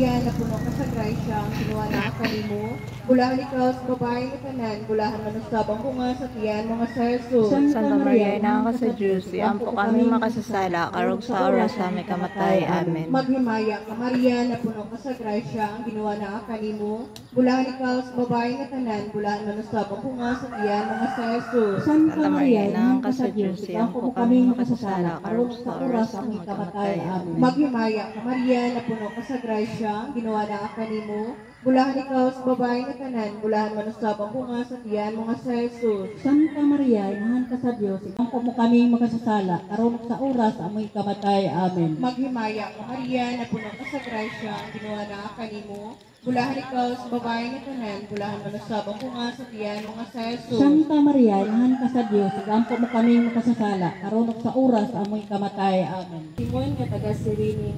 Maria, na puno ka sa grasya, ang kinuha na ka nimo. Bulahan ikaw sa babae na tanan, bulahan manusabang bunga sa tiyan mga sa Jesus. Santa Maria, ina ka sa Diyos, ampo kami makasasala, karog sa oras sa aming kamatay. Amen. Maghimaya ka Maria, na puno ka sa grasya, ang kinuha na ka nimo. Bulahan ikaw sa babae na tanan, bulahan manusabang bunga sa tiyan mga sa Jesus. Santa Maria, ina ka sa Diyos, ampo kami makasasala, karog sa oras sa aming kamatay. Amen. Maghimaya ka Maria, na puno ka sa grasya, ang ginawa na ka nimo. Bulahan ikaw sa babae na tanan, bulahan manusabang bunga sa tiyan mga sa Jesus. Santa Maria, inahan ka sa Diyos, ampo mo kami makasasala, karong sa oras sa aming kamatay. Amen. Maghimaya ka Maria, na puno ka sa grasya, ang ginawa na ka nimo. Bulahan ikaw sa babae na tanan, bulahan manusabang bunga sa tiyan mga sa Jesus. Santa Maria, inahan ka sa Diyos, ampo mo kami makasasala, karong sa oras sa aming kamatay. Amen. Simon nga taga Sirini,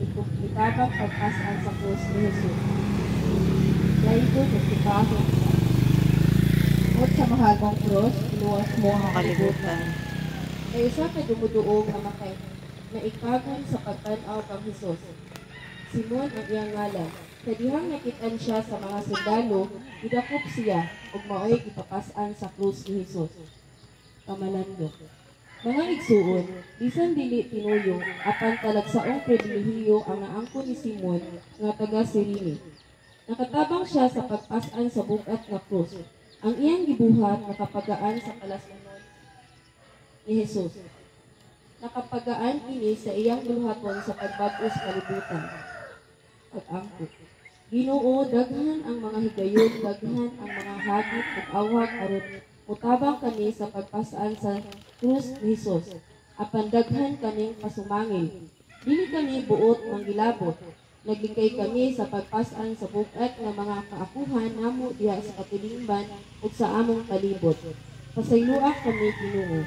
itabang pagpasaan sa krus ni Jesus. Laigo sa sipahon At sa mahal mong cross, iluwas mo ang Kalibutan. na isa ka dumuduog na makay na ikagon sa pagtanaw kang Jesus. Simon ang iyang ngalan. Sa dihang nakitaan siya sa mga sundalo, idakop siya ug maoy ipapasan sa krus ni Jesus. Kamalando. Mga igsuon, bisan dili tinuyo, apan talagsaong pribilehiyo ang naangkon ni Simon nga taga Sirini. Nakatabang siya sa pagpasan sa bugat nga krus. Ang iyang gibuhat nakapagaan sa kalasunod ni Jesus. Nakapagaan ini sa iyang buluhaton sa pagbag-o sa kalibutan. Pag-angkot. Ginoo, daghan ang mga higayon, daghan ang mga hagit ug awag aron mutabang kami sa pagpasaan sa krus ni Jesus. Apan daghan kaming pasumangil. Dili kami buot manggilabot. Naglikay kami sa pagpasaan sa bugat nga mga kaapuhan namo diha sa katulingban ug sa among palibot. Pasayloak kami Ginoo.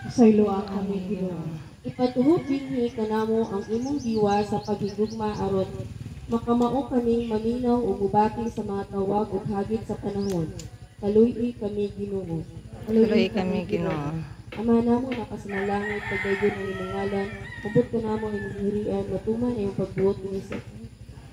Pasayloak kami, Ginoo. Ipatuhod dinhi kanamo ang imong diwa sa paghigugma aron makamao kaming maminaw ug mubati sa mga tawag ug hagit sa panahon. Kaluy kami Ginoo. Tuloy kami, Ginoo. Ama namo nakasamalangit pagdayon ang imong ngalan. Ubot ka namo imong hirian matuman iyong pagbuot ini sa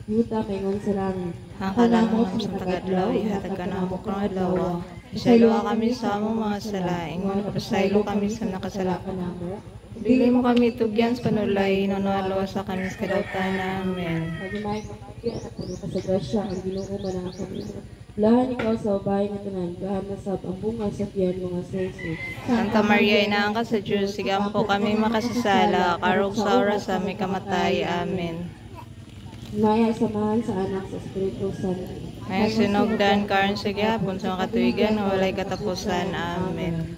yuta mayngon sa langit. Hangkalamo sa tagadlaw, ihatag ka na mo kang adlaw. Isaylo kami sa among mga sala, ingon pasaylo kami sa nakasala ka namo. Dili mo kami tugyan sa panulay, nonalo sa kami sa kadautan. Amen. Pagimay ka pagyan at puno ka sa grasya ang Ginoo manang kami. Lahan ikaw sa bahay nga tanan, gahan na sab ang bunga sa tiyan mga sa Jesus. Santa Maria, ina ka sa Diyos, sigampo kami makasasala, karog sa oras sa aming kamatay. Amen. Maya samahan sa anak sa Espiritu Santo. Ngayon sinugdan, karon sa gihapon sa mga katuigan, walay katapusan. Amen.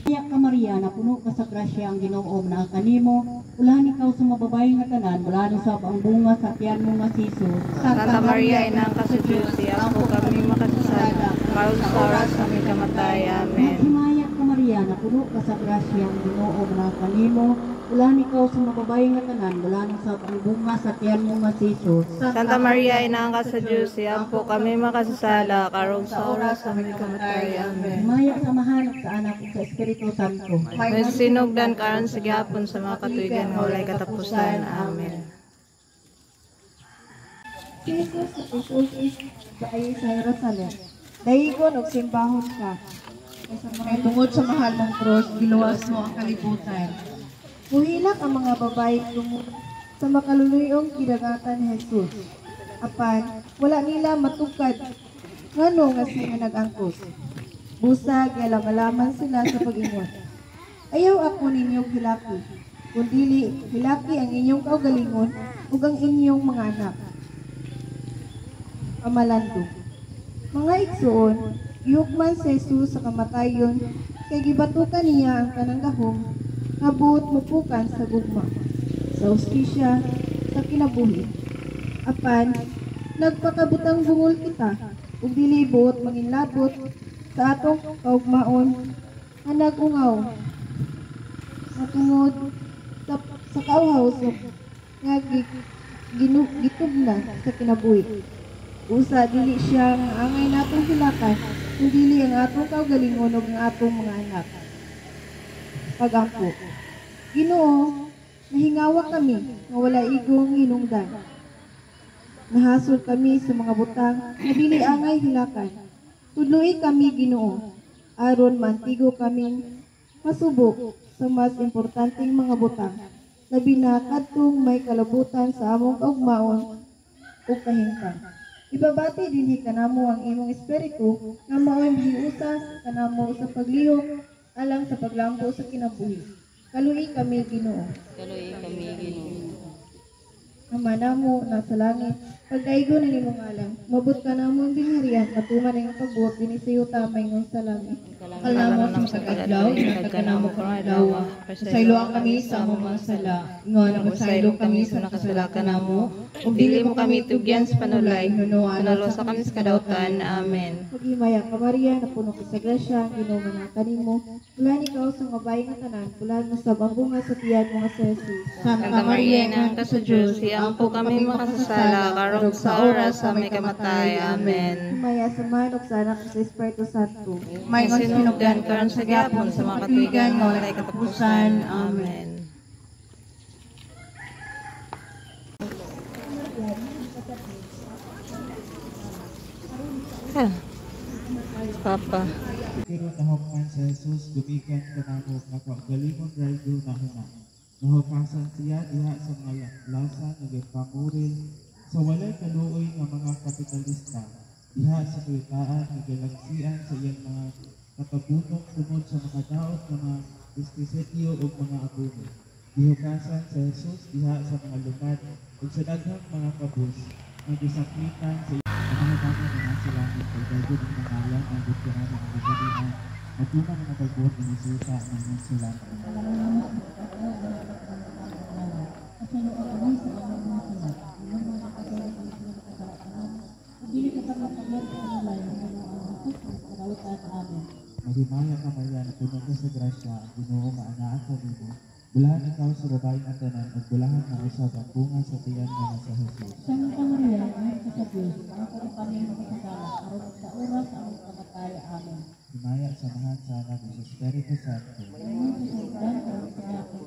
Maria ka Maria, na puno ka sa grasya ang Ginoo na kanimo. Ulahan ikaw sa mababae nga tanan, bulahan sa ang bunga sa tiyan mo nga si Jesus. Santa Maria, ina ka sa Diyos, sigampo kami makasasala, karog sa oras sa aming kamatay. Amen. Maghimaya ka Maria, na puno ka sa grasya ang Ginoo na kanimo. Ulahan ikaw sa mababae nga tanan, bulahan sa ang bunga sa tiyan mo nga si Jesus. Santa Maria, ina ka sa Diyos, sigampo kami makasasala, karog sa oras sa aming kamatay. Amen. Maya sa mahanap sa anak ug sa Espiritu Santo. Ngayon sinugdan, karon sa gihapon sa mga katuigan, walay katapusan. Amen. Jesus sa isultis daayo sa Jerusalem. Dayigon og simbahon ka. Kay tungod sa mahal mong cross, giluwas mo ang kalibutan. Muhilak ang mga babae tungod sa makaluluyong kidagatan ni Jesus. Apan, wala nila matugkad ngano nga siya nag-angkos. Busag, alam-alaman sila sa pag-ingon. Ayaw ako ninyong hilaki, kundili hilaki ang inyong kaugalingon ug ang inyong mga anak. Kamalando. Mga igsoon, ihukman sa Jesus sa kamatayon, kay gibatukan niya ang kanang gahom, nga buot mupukan sa gugma, sa ustisya, sa kinabuhi. Apan, nagpakabutang bungol kita, ug dili buot manginlabot sa atong kaugmaon, nga nagungaw, natungod sa kauhaw nga gitugna sa kinabuhi. Usa dili siya nga angay natong hilakan, kung dili ang atong kaugalingon ug ang atong mga anak. Pag-angko. Ginoo, nahingawa kami nga wala igong hinungdan. Nahasol kami sa mga butang, na dili angay hilakan. Tudloi kami Ginoo, aron mantigo kaming masubok sa mas importanteng mga butang. Labi na kadtong may kalabutan sa among kaugmaon o kahimtang. Ibabati dinhi kanamo ang imong espiritu nga mao'y giusas kanamo sa paglihok alang sa paglambo sa kinabuhi. Kaluhi kami Ginoo. Kaluoy kami Ginoo. Ama namo nasa langit, pagdaigo ng imong alam, mabot ka namo ang binharian, matuman ang pagbuot dinhi sa iyo tamay ngon sa langit. Kalamo sa pag-adlaw, ihatag ka namo karong adlaw. Pasayloan kami sa among mga sala, ingon ang pasaylo kami sa nakasala kanamo. Ug dili mo kami tugyan sa panulay, manalo sa kami sa kadautan. Amen. Pagimaya ka Maria, na puno ka sa grasya, Ginoo man kanimo. Bulan ikaw sa mabay nga tanan, bulan mo sa bunga sa tiyan mo nga sa Jesus. Santa Maria, Ina ka sa Dios, iampo kami makasasala karong sa oras sa may kamatay. Amen. Himaya sa manok sa anak sa Espiritu Santo. May ngon Sinugdan karon sa gyapon sa mga katuigan nga walay katapusan. Amen. Papa. Pero nahukan sa Jesus, gumikan ka namo kapagalingon raydo na huna. Nahukasan siya diha sa mga lasa nagpamuril sa walay kaluoy nga mga kapitalista. Diha sa kulitaan nagalaksian sa iyang mga katabutok tungod sa mga daot mga pistisityo o mga abuno. Dihukasan sa Jesus diha sa mga lugar ug sa daghang mga kabus nga gisaklitan sa mga bangon nga sila ng pagdagod ng pangalan ng bukirana ng kabulian at tuman ang pagbuot ng isuta ng mga sila. Magimaya ka Maria na puno ka sa grasya ang Ginoo nga anaa ka nimo. Bulahan ikaw sa babae nga tanan ug bulahan nga usab ang bunga sa tiyan nga sa Jesus. Santa Maria, Ina ka sa Dios, ang kami makasasala, aron sa oras sa among kamatay. Amen. Himaya sa mga sa anak sa Espiritu Santo. Ayun sa sangdan, karong sa